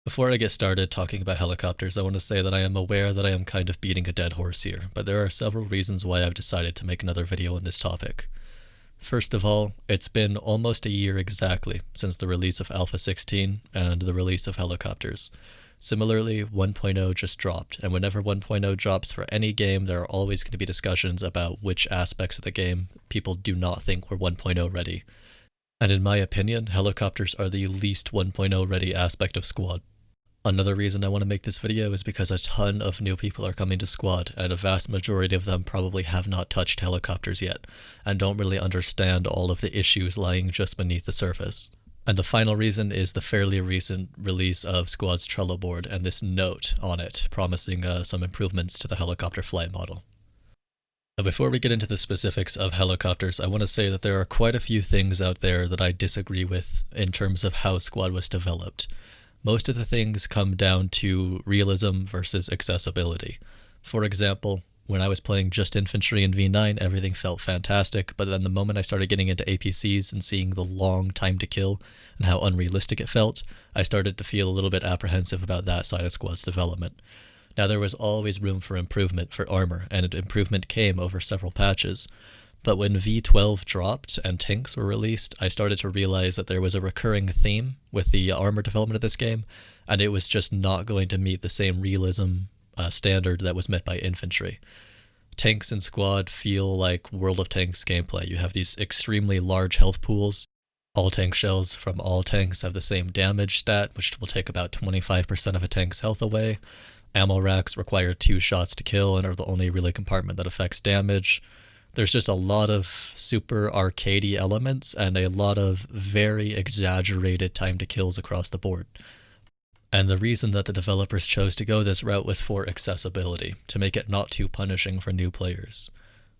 Before I get started talking about helicopters, I want to say that I am aware that I am kind of beating a dead horse here, but there are several reasons why I've decided to make another video on this topic. First of all, it's been almost a year exactly since the release of Alpha 16 and the release of helicopters. Similarly, 1.0 just dropped, and whenever 1.0 drops for any game, there are always going to be discussions about which aspects of the game people do not think were 1.0 ready. And in my opinion, helicopters are the least 1.0 ready aspect of Squad. Another reason I want to make this video is because a ton of new people are coming to Squad, and a vast majority of them probably have not touched helicopters yet, and don't really understand all of the issues lying just beneath the surface. And the final reason is the fairly recent release of Squad's Trello board and this note on it promising some improvements to the helicopter flight model. Now, before we get into the specifics of helicopters, I want to say that there are quite a few things out there that I disagree with in terms of how Squad was developed. Most of the things come down to realism versus accessibility. For example, when I was playing just infantry in V9, everything felt fantastic, but then the moment I started getting into APCs and seeing the long time to kill and how unrealistic it felt, I started to feel a little bit apprehensive about that side of Squad's development. Now, there was always room for improvement for armor, and improvement came over several patches. But when V12 dropped and tanks were released, I started to realize that there was a recurring theme with the armor development of this game, and it was just not going to meet the same realism standard that was met by infantry. Tanks in Squad feel like World of Tanks gameplay. You have these extremely large health pools. All tank shells from all tanks have the same damage stat, which will take about 25% of a tank's health away. Ammo racks require 2 shots to kill and are the only really compartment that affects damage. There's just a lot of super arcadey elements and a lot of very exaggerated time to kills across the board. And the reason that the developers chose to go this route was for accessibility, to make it not too punishing for new players.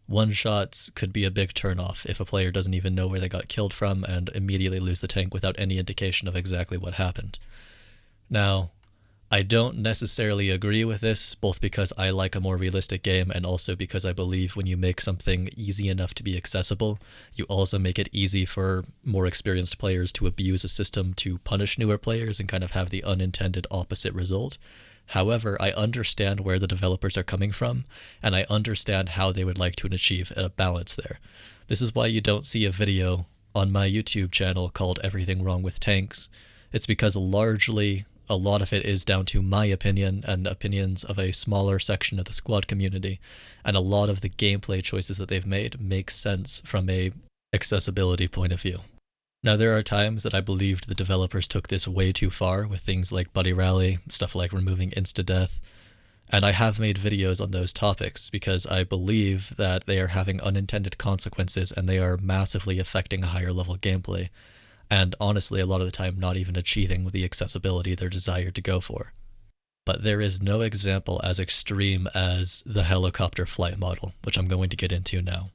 One-shots could be a big turnoff if a player doesn't even know where they got killed from and immediately lose the tank without any indication of exactly what happened. Now, I don't necessarily agree with this, both because I like a more realistic game and also because I believe when you make something easy enough to be accessible, you also make it easy for more experienced players to abuse a system to punish newer players and kind of have the unintended opposite result. However, I understand where the developers are coming from, and I understand how they would like to achieve a balance there. This is why you don't see a video on my YouTube channel called Everything Wrong with Tanks. It's because largely a lot of it is down to my opinion and opinions of a smaller section of the Squad community, and a lot of the gameplay choices that they've made make sense from a accessibility point of view. Now, there are times that I believed the developers took this way too far with things like Buddy Rally, stuff like removing insta-death, and I have made videos on those topics because I believe that they are having unintended consequences and they are massively affecting higher level gameplay. And honestly, a lot of the time not even achieving the accessibility they're desired to go for. But there is no example as extreme as the helicopter flight model, which I'm going to get into now.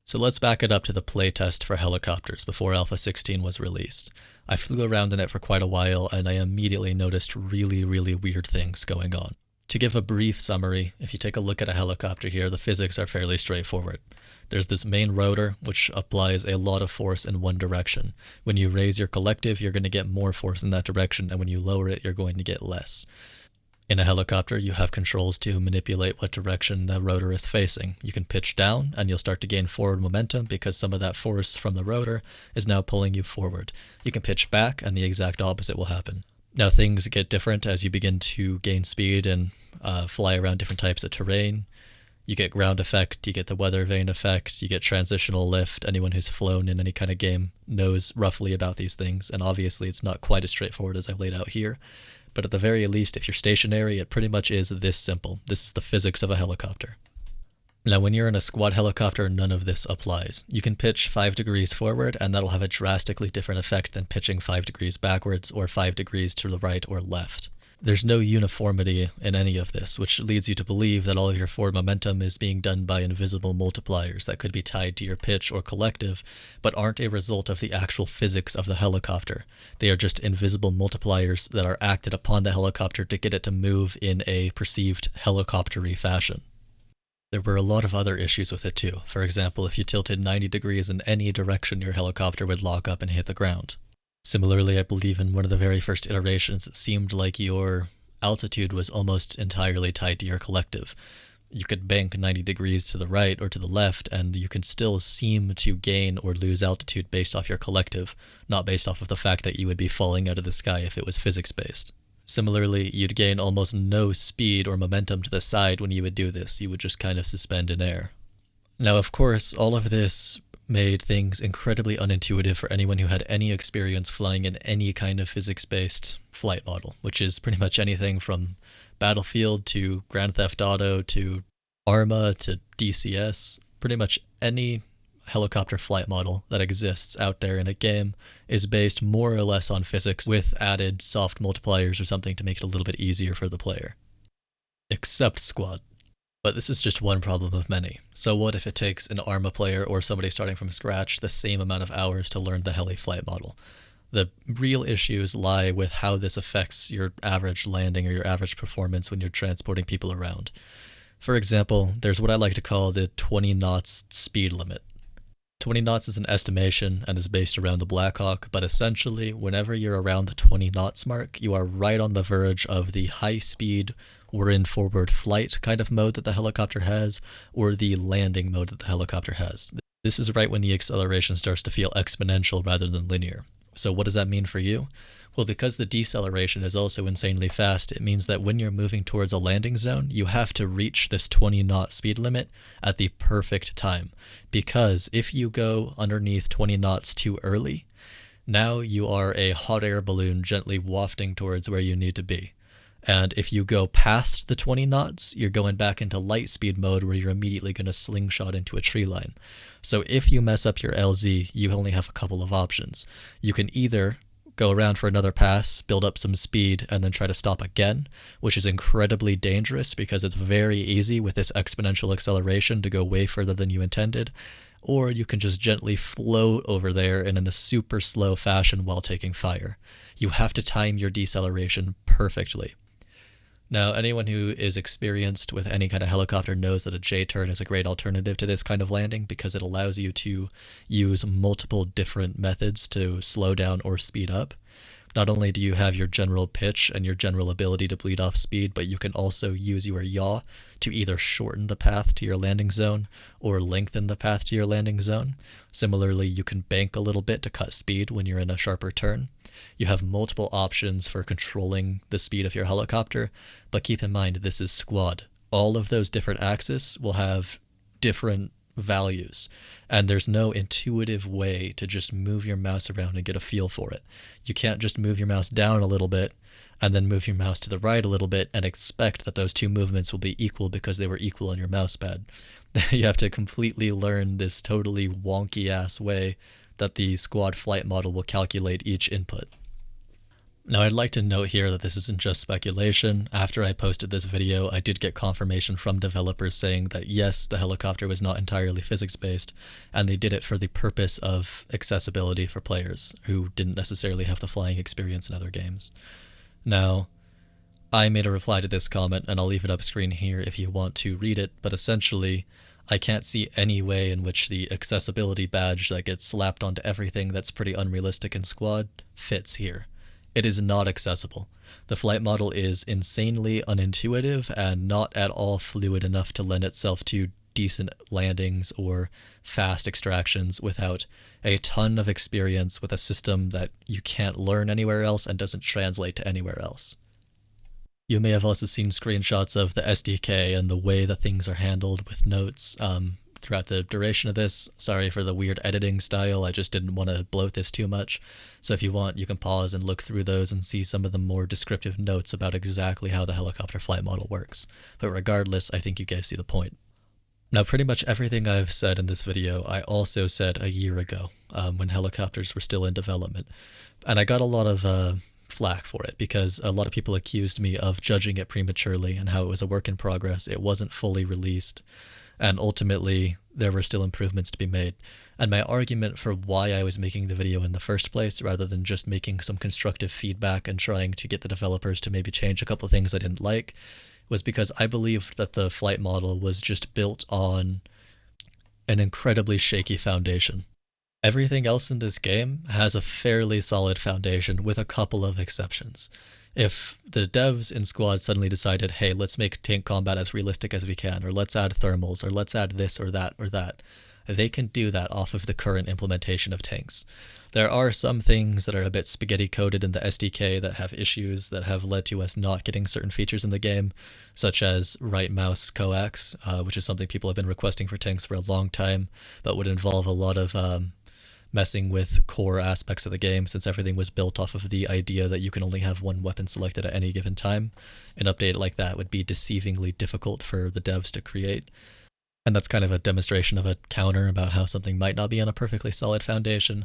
So let's back it up to the playtest for helicopters before Alpha 16 was released. I flew around in it for quite a while and I immediately noticed really weird things going on. To give a brief summary, if you take a look at a helicopter here, the physics are fairly straightforward. There's this main rotor, which applies a lot of force in one direction. When you raise your collective, you're going to get more force in that direction, and when you lower it, you're going to get less. In a helicopter, you have controls to manipulate what direction the rotor is facing. You can pitch down, and you'll start to gain forward momentum because some of that force from the rotor is now pulling you forward. You can pitch back, and the exact opposite will happen. Now, things get different as you begin to gain speed and fly around different types of terrain. You get ground effect, you get the weather vane effect, you get transitional lift. Anyone who's flown in any kind of game knows roughly about these things, and obviously it's not quite as straightforward as I've laid out here. But at the very least, if you're stationary, it pretty much is this simple. This is the physics of a helicopter. Now, when you're in a Squad helicopter, none of this applies. You can pitch 5 degrees forward, and that'll have a drastically different effect than pitching 5 degrees backwards or 5 degrees to the right or left. There's no uniformity in any of this, which leads you to believe that all of your forward momentum is being done by invisible multipliers that could be tied to your pitch or collective, but aren't a result of the actual physics of the helicopter. They are just invisible multipliers that are acted upon the helicopter to get it to move in a perceived helicopter-y fashion. There were a lot of other issues with it too. For example, if you tilted 90 degrees in any direction, your helicopter would lock up and hit the ground. Similarly, I believe in one of the very first iterations, it seemed like your altitude was almost entirely tied to your collective. You could bank 90 degrees to the right or to the left, and you could still seem to gain or lose altitude based off your collective, not based off of the fact that you would be falling out of the sky if it was physics-based. Similarly, you'd gain almost no speed or momentum to the side when you would do this. You would just kind of suspend in air. Now, of course, all of this made things incredibly unintuitive for anyone who had any experience flying in any kind of physics-based flight model, which is pretty much anything from Battlefield to Grand Theft Auto to Arma to DCS. Pretty much any helicopter flight model that exists out there in a game is based more or less on physics with added soft multipliers or something to make it a little bit easier for the player. Except Squad. But this is just one problem of many. So what if it takes an ARMA player or somebody starting from scratch the same amount of hours to learn the heli flight model? The real issues lie with how this affects your average landing or your average performance when you're transporting people around. For example, there's what I like to call the 20 knots speed limit. 20 knots is an estimation and is based around the Blackhawk, but essentially, whenever you're around the 20 knots mark, you are right on the verge of the high speed, we're in forward flight kind of mode that the helicopter has, or the landing mode that the helicopter has. This is right when the acceleration starts to feel exponential rather than linear. So what does that mean for you? Well, because the deceleration is also insanely fast, it means that when you're moving towards a landing zone, you have to reach this 20 knot speed limit at the perfect time. Because if you go underneath 20 knots too early, now you are a hot air balloon gently wafting towards where you need to be. And if you go past the 20 knots, you're going back into light speed mode where you're immediately going to slingshot into a tree line. So if you mess up your LZ, you only have a couple of options. You can either go around for another pass, build up some speed, and then try to stop again, which is incredibly dangerous because it's very easy with this exponential acceleration to go way further than you intended. Or you can just gently float over there and in a super slow fashion while taking fire. You have to time your deceleration perfectly. Now, anyone who is experienced with any kind of helicopter knows that a J-turn is a great alternative to this kind of landing because it allows you to use multiple different methods to slow down or speed up. Not only do you have your general pitch and your general ability to bleed off speed, but you can also use your yaw to either shorten the path to your landing zone or lengthen the path to your landing zone. Similarly, you can bank a little bit to cut speed when you're in a sharper turn. You have multiple options for controlling the speed of your helicopter, but keep in mind this is Squad. All of those different axes will have different values, and there's no intuitive way to just move your mouse around and get a feel for it. You can't just move your mouse down a little bit and then move your mouse to the right a little bit and expect that those two movements will be equal because they were equal on your mouse pad. You have to completely learn this totally wonky ass way that the Squad flight model will calculate each input. Now, I'd like to note here that this isn't just speculation. After I posted this video, I did get confirmation from developers saying that yes, the helicopter was not entirely physics-based, and they did it for the purpose of accessibility for players who didn't necessarily have the flying experience in other games. Now, I made a reply to this comment, and I'll leave it up screen here if you want to read it, but essentially, I can't see any way in which the accessibility badge that gets slapped onto everything that's pretty unrealistic in Squad fits here. It is not accessible. The flight model is insanely unintuitive and not at all fluid enough to lend itself to decent landings or fast extractions without a ton of experience with a system that you can't learn anywhere else and doesn't translate to anywhere else. You may have also seen screenshots of the SDK and the way that things are handled with notes throughout the duration of this. Sorry for the weird editing style, I just didn't want to bloat this too much. So if you want, you can pause and look through those and see some of the more descriptive notes about exactly how the helicopter flight model works. But regardless, I think you guys see the point. Now, pretty much everything I've said in this video, I also said a year ago, when helicopters were still in development. And I got a lot of flack for it because a lot of people accused me of judging it prematurely and how it was a work in progress, it wasn't fully released, and ultimately there were still improvements to be made. And my argument for why I was making the video in the first place, rather than just making some constructive feedback and trying to get the developers to maybe change a couple of things I didn't like, was because I believed that the flight model was just built on an incredibly shaky foundation. Everything else in this game has a fairly solid foundation with a couple of exceptions. If the devs in Squad suddenly decided, hey, let's make tank combat as realistic as we can, or let's add thermals, or let's add this or that, they can do that off of the current implementation of tanks. There are some things that are a bit spaghetti coded in the SDK that have issues that have led to us not getting certain features in the game, such as right mouse coax, which is something people have been requesting for tanks for a long time, but would involve a lot of messing with core aspects of the game, since everything was built off of the idea that you can only have one weapon selected at any given time. An update like that would be deceivingly difficult for the devs to create. And that's kind of a demonstration of a counter about how something might not be on a perfectly solid foundation.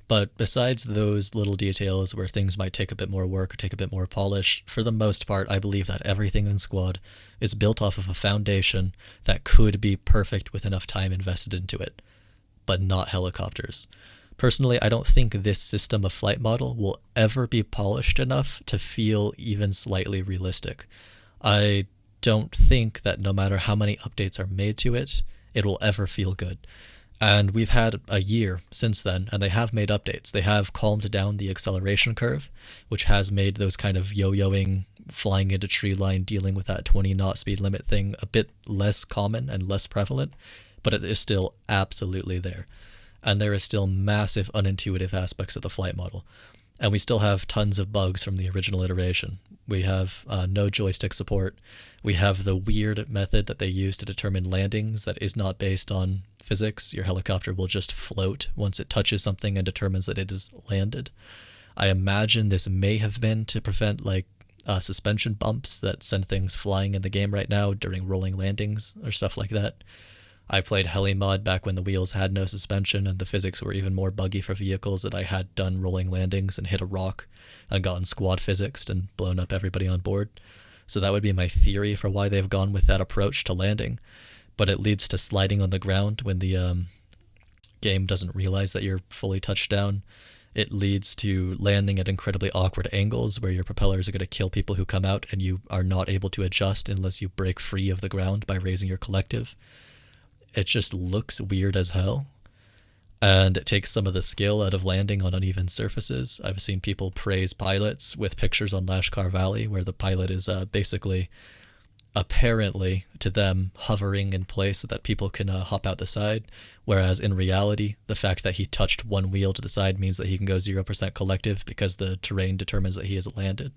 But besides those little details where things might take a bit more work or take a bit more polish, for the most part, I believe that everything in Squad is built off of a foundation that could be perfect with enough time invested into it, but not helicopters. Personally, I don't think this system of flight model will ever be polished enough to feel even slightly realistic. I don't think that no matter how many updates are made to it, it will ever feel good. And we've had a year since then, and they have made updates. They have calmed down the acceleration curve, which has made those kind of yo-yoing, flying into tree line, dealing with that 20 knot speed limit thing a bit less common and less prevalent, but it is still absolutely there. And there is still massive unintuitive aspects of the flight model. And we still have tons of bugs from the original iteration. We have no joystick support. We have the weird method that they use to determine landings that is not based on physics. Your helicopter will just float once it touches something and determines that it is landed. I imagine this may have been to prevent suspension bumps that send things flying in the game right now during rolling landings or stuff like that. I played Heli mod back when the wheels had no suspension and the physics were even more buggy for vehicles that I had done rolling landings and hit a rock and gotten squad physicsed and blown up everybody on board. So that would be my theory for why they've gone with that approach to landing. But it leads to sliding on the ground when the game doesn't realize that you're fully touched down. It leads to landing at incredibly awkward angles where your propellers are going to kill people who come out and you are not able to adjust unless you break free of the ground by raising your collective. It just looks weird as hell, and it takes some of the skill out of landing on uneven surfaces. I've seen people praise pilots with pictures on Lashkar Valley where the pilot is basically, apparently to them, hovering in place so that people can hop out the side, whereas in reality, the fact that he touched one wheel to the side means that he can go 0% collective because the terrain determines that he has landed.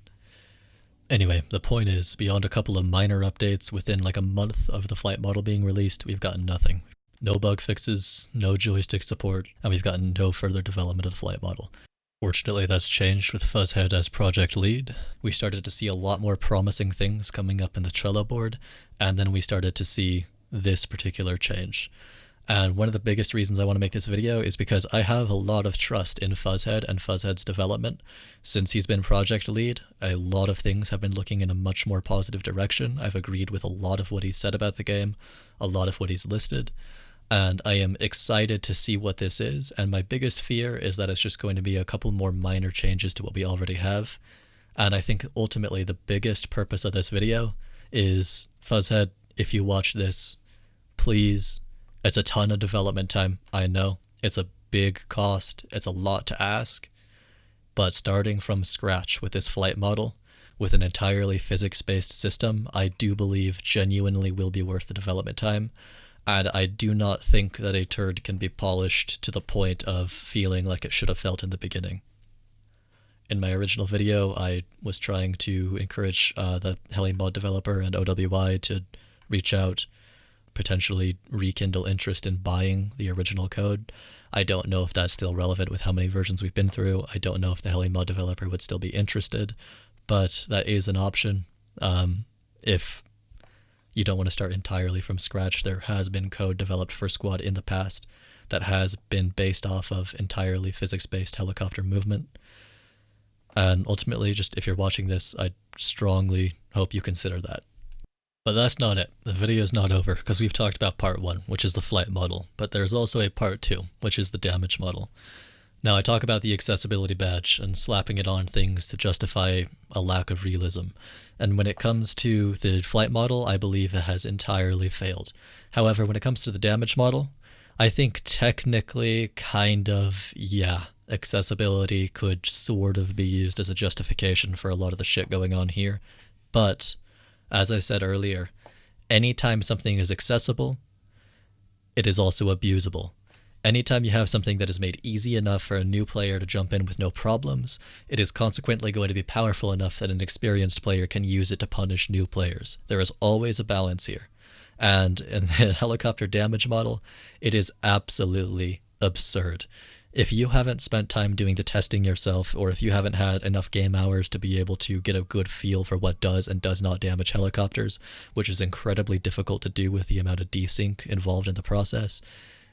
Anyway, the point is, beyond a couple of minor updates within like a month of the flight model being released, we've gotten nothing. No bug fixes, no joystick support, and we've gotten no further development of the flight model. Fortunately, that's changed with Fuzzhead as project lead. We started to see a lot more promising things coming up in the Trello board, and then we started to see this particular change. And one of the biggest reasons I want to make this video is because I have a lot of trust in Fuzzhead and Fuzzhead's development. Since he's been project lead, a lot of things have been looking in a much more positive direction. I've agreed with a lot of what he said about the game, a lot of what he's listed, and I am excited to see what this is. And my biggest fear is that it's just going to be a couple more minor changes to what we already have. And I think ultimately the biggest purpose of this video is, Fuzzhead, if you watch this, please. It's a ton of development time, I know. It's a big cost, it's a lot to ask, but starting from scratch with this flight model, with an entirely physics-based system, I do believe genuinely will be worth the development time, and I do not think that a turd can be polished to the point of feeling like it should have felt in the beginning. In my original video, I was trying to encourage the Heli mod developer and OWI to reach out, potentially rekindle interest in buying the original code. I don't know if that's still relevant with how many versions we've been through. I don't know if the Heli mod developer would still be interested, but that is an option. If you don't want to start entirely from scratch, there has been code developed for Squad in the past that has been based off of entirely physics-based helicopter movement. And ultimately, just if you're watching this, I strongly hope you consider that. But that's not it. The video is not over, because we've talked about part 1, which is the flight model, but there's also a part 2, which is the damage model. Now I talk about the accessibility badge and slapping it on things to justify a lack of realism, and when it comes to the flight model, I believe it has entirely failed. However, when it comes to the damage model, I think technically, kind of, yeah. Accessibility could sort of be used as a justification for a lot of the shit going on here. But, as I said earlier, anytime something is accessible, it is also abusable. Anytime you have something that is made easy enough for a new player to jump in with no problems, it is consequently going to be powerful enough that an experienced player can use it to punish new players. There is always a balance here. And in the helicopter damage model, it is absolutely absurd. If you haven't spent time doing the testing yourself, or if you haven't had enough game hours to be able to get a good feel for what does and does not damage helicopters, which is incredibly difficult to do with the amount of desync involved in the process,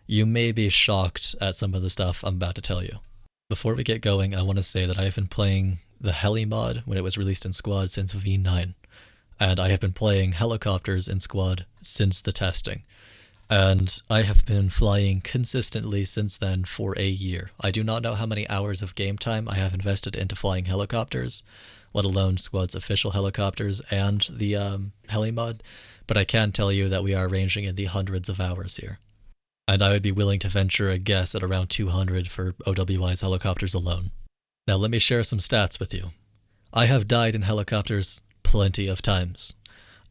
you may be shocked at some of the stuff I'm about to tell you. Before we get going, I want to say that I have been playing the Heli mod when it was released in Squad since V9, and I have been playing helicopters in Squad since the testing. And I have been flying consistently since then for a year. I do not know how many hours of game time I have invested into flying helicopters, let alone Squad's official helicopters and the Heli mod, but I can tell you that we are ranging in the hundreds of hours here. And I would be willing to venture a guess at around 200 for OWI's helicopters alone. Now let me share some stats with you. I have died in helicopters plenty of times.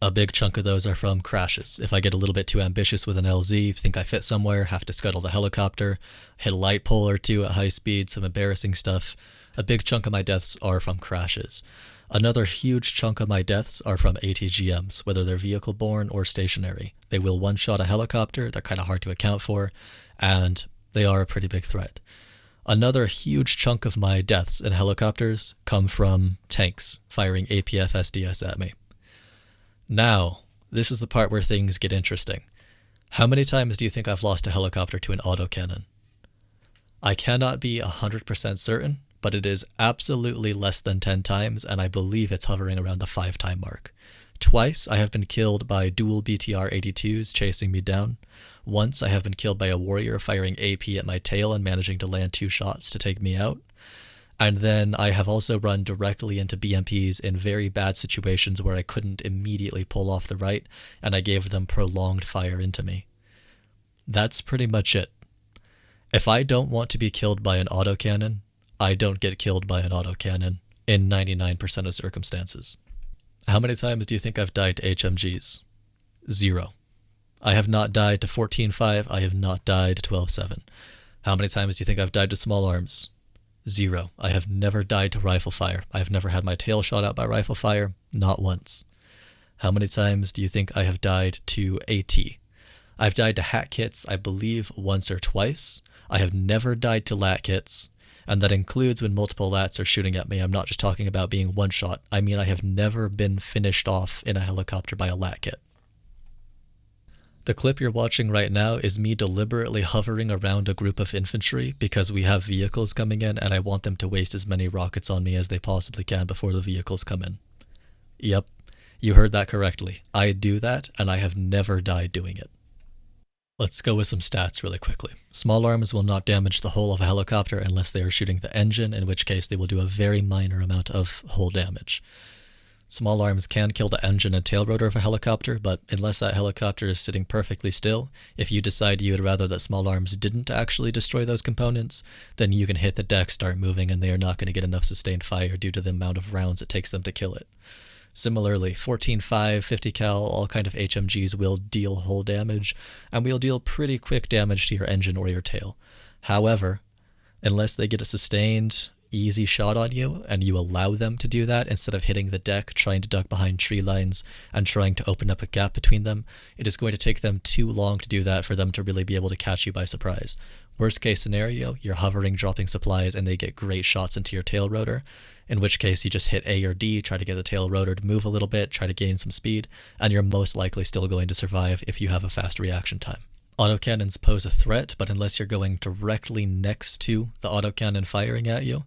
A big chunk of those are from crashes. If I get a little bit too ambitious with an LZ, think I fit somewhere, have to scuttle the helicopter, hit a light pole or two at high speed, some embarrassing stuff, a big chunk of my deaths are from crashes. Another huge chunk of my deaths are from ATGMs, whether they're vehicle-borne or stationary. They will one-shot a helicopter, they're kind of hard to account for, and they are a pretty big threat. Another huge chunk of my deaths in helicopters come from tanks firing APF SDS at me. Now, this is the part where things get interesting. How many times do you think I've lost a helicopter to an autocannon? I cannot be 100% certain, but it is absolutely less than 10 times, and I believe it's hovering around the 5-time mark. Twice, I have been killed by dual BTR-82s chasing me down. Once, I have been killed by a warrior firing AP at my tail and managing to land 2 shots to take me out. And then I have also run directly into BMPs in very bad situations where I couldn't immediately pull off the right, and I gave them prolonged fire into me. That's pretty much it. If I don't want to be killed by an autocannon, I don't get killed by an autocannon in 99% of circumstances. How many times do you think I've died to HMGs? 0. I have not died to 14.5, I have not died to 12.7. How many times do you think I've died to small arms? 0. I have never died to rifle fire. I have never had my tail shot out by rifle fire, not once. How many times do you think I have died to AT? I've died to hat kits, I believe, once or twice. I have never died to lat kits, and that includes when multiple lats are shooting at me. I'm not just talking about being one shot. I mean, I have never been finished off in a helicopter by a lat kit. The clip you're watching right now is me deliberately hovering around a group of infantry because we have vehicles coming in and I want them to waste as many rockets on me as they possibly can before the vehicles come in. Yep, you heard that correctly. I do that and I have never died doing it. Let's go with some stats really quickly. Small arms will not damage the hull of a helicopter unless they are shooting the engine, in which case they will do a very minor amount of hull damage. Small arms can kill the engine and tail rotor of a helicopter, but unless that helicopter is sitting perfectly still, if you decide you would rather that small arms didn't actually destroy those components, then you can hit the deck, start moving, and they are not going to get enough sustained fire due to the amount of rounds it takes them to kill it. Similarly, 14.5, 50 cal, all kind of HMGs will deal hull damage, and will deal pretty quick damage to your engine or your tail. However, unless they get a sustained, easy shot on you, and you allow them to do that instead of hitting the deck, trying to duck behind tree lines, and trying to open up a gap between them, it is going to take them too long to do that for them to really be able to catch you by surprise. Worst case scenario, you're hovering, dropping supplies, and they get great shots into your tail rotor, in which case you just hit A or D, try to get the tail rotor to move a little bit, try to gain some speed, and you're most likely still going to survive if you have a fast reaction time. Autocannons pose a threat, but unless you're going directly next to the autocannon firing at you,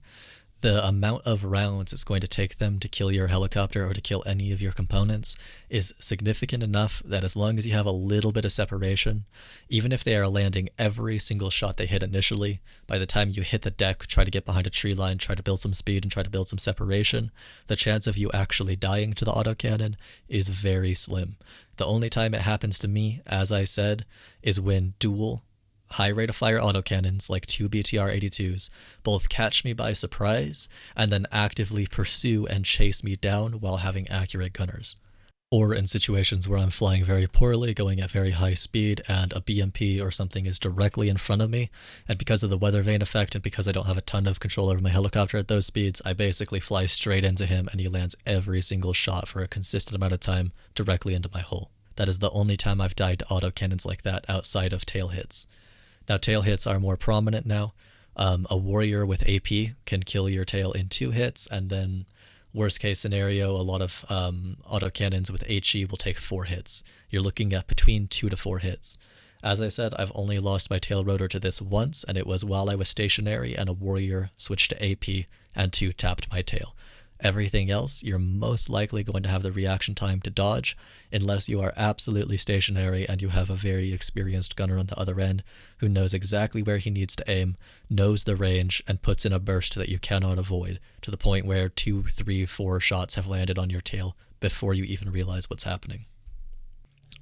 the amount of rounds it's going to take them to kill your helicopter or to kill any of your components is significant enough that as long as you have a little bit of separation, even if they are landing every single shot they hit initially, by the time you hit the deck, try to get behind a tree line, try to build some speed and try to build some separation, the chance of you actually dying to the autocannon is very slim. The only time it happens to me, as I said, is when dual high rate of fire autocannons like 2 BTR-82s both catch me by surprise and then actively pursue and chase me down while having accurate gunners. Or in situations where I'm flying very poorly, going at very high speed, and a BMP or something is directly in front of me, and because of the weather vane effect and because I don't have a ton of control over my helicopter at those speeds, I basically fly straight into him and he lands every single shot for a consistent amount of time directly into my hull. That is the only time I've died to autocannons like that outside of tail hits. Now tail hits are more prominent now. A warrior with AP can kill your tail in 2 hits, and then worst case scenario, a lot of autocannons with HE will take 4 hits. You're looking at between 2 to 4 hits. As I said, I've only lost my tail rotor to this once, and it was while I was stationary and a warrior switched to AP and 2 tapped my tail. Everything else, you're most likely going to have the reaction time to dodge unless you are absolutely stationary and you have a very experienced gunner on the other end who knows exactly where he needs to aim, knows the range, and puts in a burst that you cannot avoid, to the point where 2, 3, 4 shots have landed on your tail before you even realize what's happening.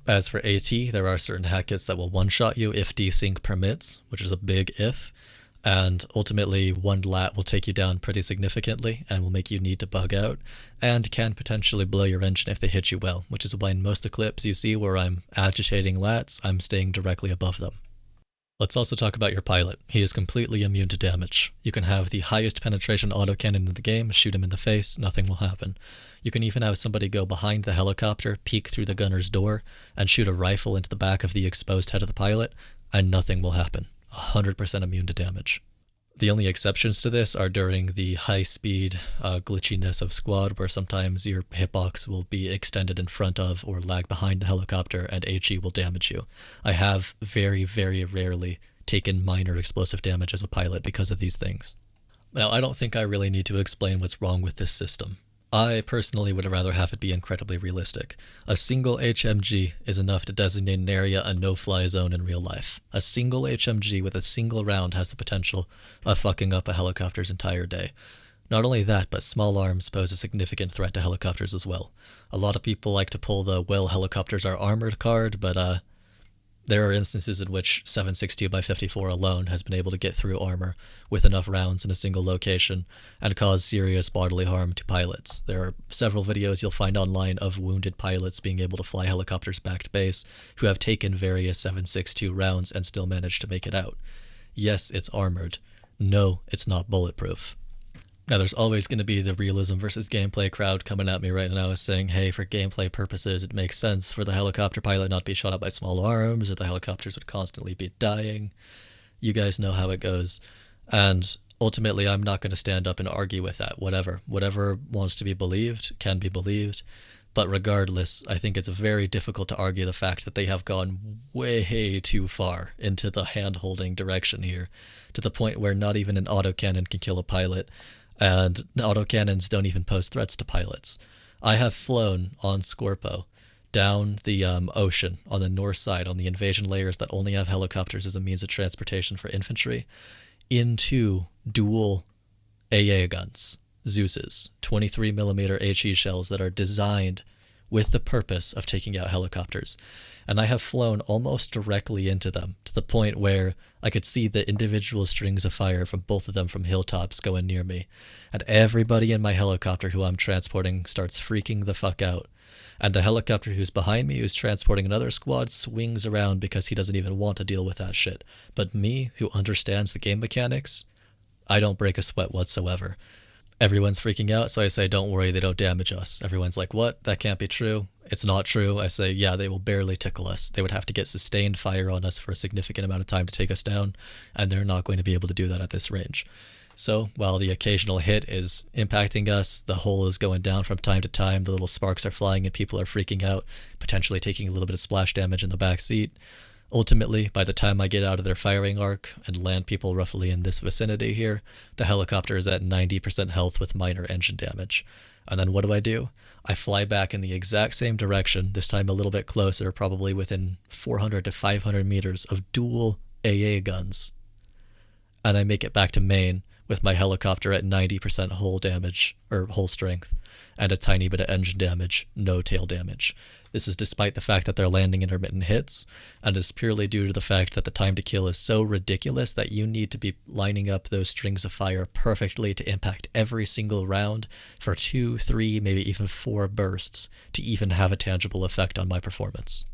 As for AT, there are certain hack kits that will one-shot you if desync permits, which is a big if. And ultimately, one lat will take you down pretty significantly and will make you need to bug out, and can potentially blow your engine if they hit you well, which is why in most of the clips you see where I'm agitating lats, I'm staying directly above them. Let's also talk about your pilot. He is completely immune to damage. You can have the highest penetration autocannon in the game, shoot him in the face, nothing will happen. You can even have somebody go behind the helicopter, peek through the gunner's door, and shoot a rifle into the back of the exposed head of the pilot, and nothing will happen. 100% immune to damage. The only exceptions to this are during the high-speed glitchiness of squad, where sometimes your hitbox will be extended in front of or lag behind the helicopter and HE will damage you. I have very, very rarely taken minor explosive damage as a pilot because of these things. Now, I don't think I really need to explain what's wrong with this system. I personally would rather have it be incredibly realistic. A single HMG is enough to designate an area a no-fly zone in real life. A single HMG with a single round has the potential of fucking up a helicopter's entire day. Not only that, but small arms pose a significant threat to helicopters as well. A lot of people like to pull the "well, helicopters are armored" card, but there are instances in which 7.62x54 alone has been able to get through armor with enough rounds in a single location and cause serious bodily harm to pilots. There are several videos you'll find online of wounded pilots being able to fly helicopters back to base who have taken various 7.62 rounds and still managed to make it out. Yes, it's armored. No, it's not bulletproof. Now, there's always going to be the realism versus gameplay crowd coming at me right now saying, hey, for gameplay purposes, it makes sense for the helicopter pilot not to be shot up by small arms, or the helicopters would constantly be dying. You guys know how it goes. And ultimately, I'm not going to stand up and argue with that. Whatever wants to be believed can be believed. But regardless, I think it's very difficult to argue the fact that they have gone way too far into the hand-holding direction here, to the point where not even an autocannon can kill a pilot. And autocannons don't even pose threats to pilots. I have flown on Scorpo down the ocean on the north side on the invasion layers that only have helicopters as a means of transportation for infantry into dual AA guns, Zeus's 23mm HE shells that are designed with the purpose of taking out helicopters. And I have flown almost directly into them, to the point where I could see the individual strings of fire from both of them from hilltops going near me. And everybody in my helicopter who I'm transporting starts freaking the fuck out. And the helicopter who's behind me, who's transporting another squad, swings around because he doesn't even want to deal with that shit. But me, who understands the game mechanics, I don't break a sweat whatsoever. Everyone's freaking out, so I say, don't worry, they don't damage us. Everyone's like, what? That can't be true. It's not true. I say, yeah, they will barely tickle us. They would have to get sustained fire on us for a significant amount of time to take us down, and they're not going to be able to do that at this range. So, while the occasional hit is impacting us, the hull is going down from time to time, the little sparks are flying and people are freaking out, potentially taking a little bit of splash damage in the back seat. Ultimately, by the time I get out of their firing arc and land people roughly in this vicinity here, the helicopter is at 90% health with minor engine damage. And then what do? I fly back in the exact same direction, this time a little bit closer, probably within 400 to 500 meters of dual AA guns. And I make it back to main with my helicopter at 90% hull damage, or hull strength, and a tiny bit of engine damage, no tail damage. This is despite the fact that they're landing intermittent hits, and is purely due to the fact that the time to kill is so ridiculous that you need to be lining up those strings of fire perfectly to impact every single round for 2, 3, maybe even 4 bursts to even have a tangible effect on my performance.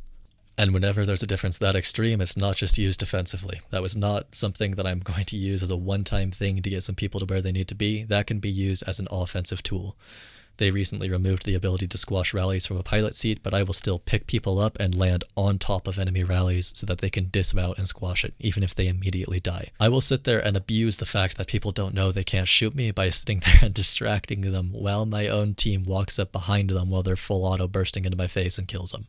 And whenever there's a difference that extreme, it's not just used defensively. That was not something that I'm going to use as a one-time thing to get some people to where they need to be. That can be used as an offensive tool. They recently removed the ability to squash rallies from a pilot seat, but I will still pick people up and land on top of enemy rallies so that they can dismount and squash it, even if they immediately die. I will sit there and abuse the fact that people don't know they can't shoot me by sitting there and distracting them while my own team walks up behind them while they're full auto bursting into my face and kills them.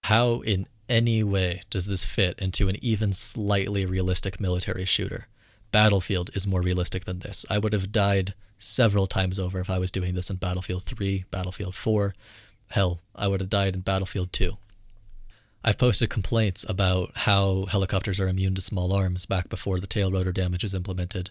How in any way does this fit into an even slightly realistic military shooter? Battlefield is more realistic than this. I would have died several times over if I was doing this in Battlefield 3, Battlefield 4. Hell, I would have died in Battlefield 2. I've posted complaints about how helicopters are immune to small arms back before the tail rotor damage is implemented,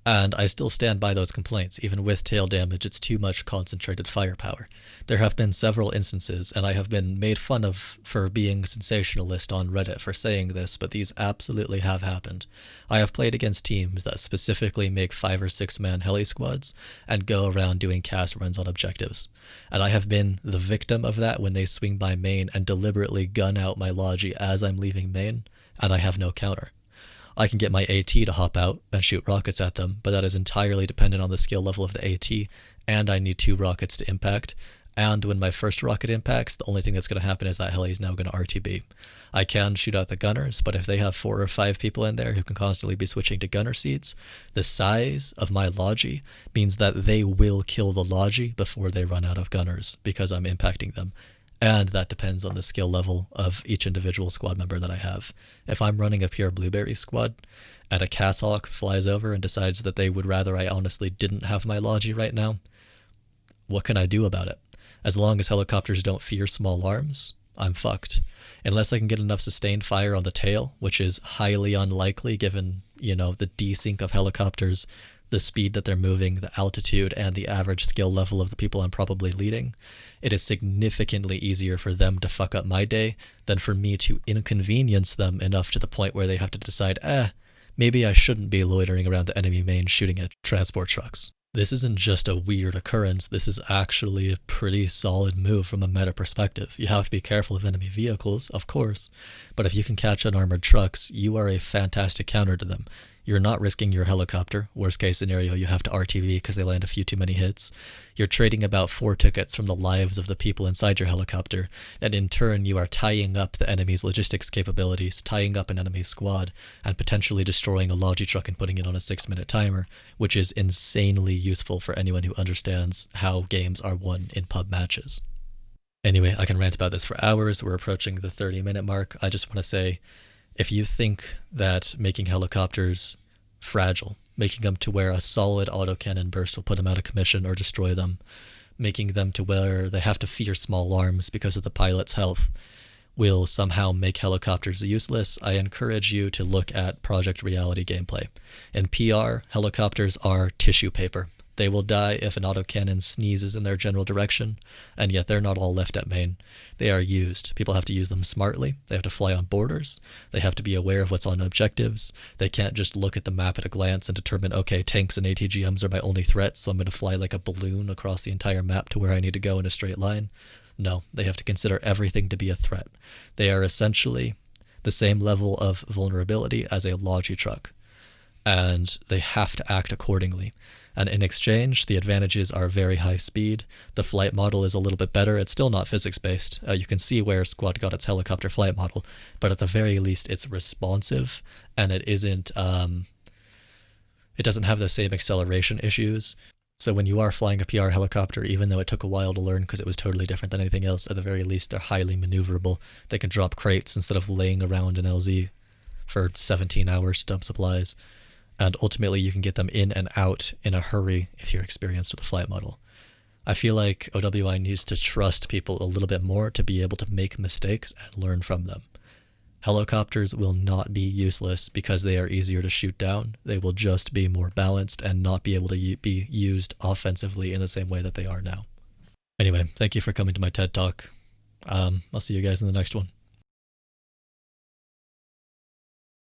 and I still stand by those complaints. Even with tail damage, it's too much concentrated firepower. There have been several instances, and I have been made fun of for being sensationalist on Reddit for saying this, but these absolutely have happened. I have played against teams that specifically make 5 or 6 man heli squads and go around doing cast runs on objectives. And I have been the victim of that when they swing by main and deliberately gun out my logi as I'm leaving main, and I have no counter. I can get my AT to hop out and shoot rockets at them, but that is entirely dependent on the skill level of the AT, and I need 2 rockets to impact, and when my first rocket impacts, the only thing that's going to happen is that heli is now going to RTB. I can shoot out the gunners, but if they have 4 or 5 people in there who can constantly be switching to gunner seats, the size of my logi means that they will kill the logi before they run out of gunners, because I'm impacting them. And that depends on the skill level of each individual squad member that I have. If I'm running a pure blueberry squad, and a Casshawk flies over and decides that they would rather I honestly didn't have my logi right now, what can I do about it? As long as helicopters don't fear small arms, I'm fucked. Unless I can get enough sustained fire on the tail, which is highly unlikely given, the desync of helicopters, the speed that they're moving, the altitude, and the average skill level of the people I'm probably leading, it is significantly easier for them to fuck up my day than for me to inconvenience them enough to the point where they have to decide, maybe I shouldn't be loitering around the enemy main shooting at transport trucks. This isn't just a weird occurrence, this is actually a pretty solid move from a meta perspective. You have to be careful of enemy vehicles, of course, but if you can catch unarmored trucks, you are a fantastic counter to them. You're not risking your helicopter. Worst case scenario, you have to RTV because they land a few too many hits. You're trading about 4 tickets from the lives of the people inside your helicopter, and in turn you are tying up the enemy's logistics capabilities, tying up an enemy squad, and potentially destroying a logi truck and putting it on a 6-minute timer, which is insanely useful for anyone who understands how games are won in pub matches. Anyway, I can rant about this for hours. We're approaching the 30-minute mark. I just want to say, if you think that making helicopters fragile, making them to where a solid autocannon burst will put them out of commission or destroy them, making them to where they have to fear small arms because of the pilot's health, will somehow make helicopters useless, I encourage you to look at Project Reality gameplay. In PR, helicopters are tissue paper. They will die if an autocannon sneezes in their general direction, and yet they're not all left at main. They are used. People have to use them smartly. They have to fly on borders. They have to be aware of what's on objectives. They can't just look at the map at a glance and determine, okay, tanks and ATGMs are my only threats, so I'm going to fly like a balloon across the entire map to where I need to go in a straight line. No, they have to consider everything to be a threat. They are essentially the same level of vulnerability as a logi truck, and they have to act accordingly. And in exchange, the advantages are very high speed. The flight model is a little bit better. It's still not physics-based. You can see where Squad got its helicopter flight model, but at the very least, it's responsive, and it isn't. It doesn't have the same acceleration issues. So when you are flying a PR helicopter, even though it took a while to learn because it was totally different than anything else, at the very least, they're highly maneuverable. They can drop crates instead of laying around in LZ for 17 hours to dump supplies. And ultimately you can get them in and out in a hurry if you're experienced with the flight model. I feel like OWI needs to trust people a little bit more to be able to make mistakes and learn from them. Helicopters will not be useless because they are easier to shoot down. They will just be more balanced and not be able to be used offensively in the same way that they are now. Anyway, thank you for coming to my TED Talk. I'll see you guys in the next one.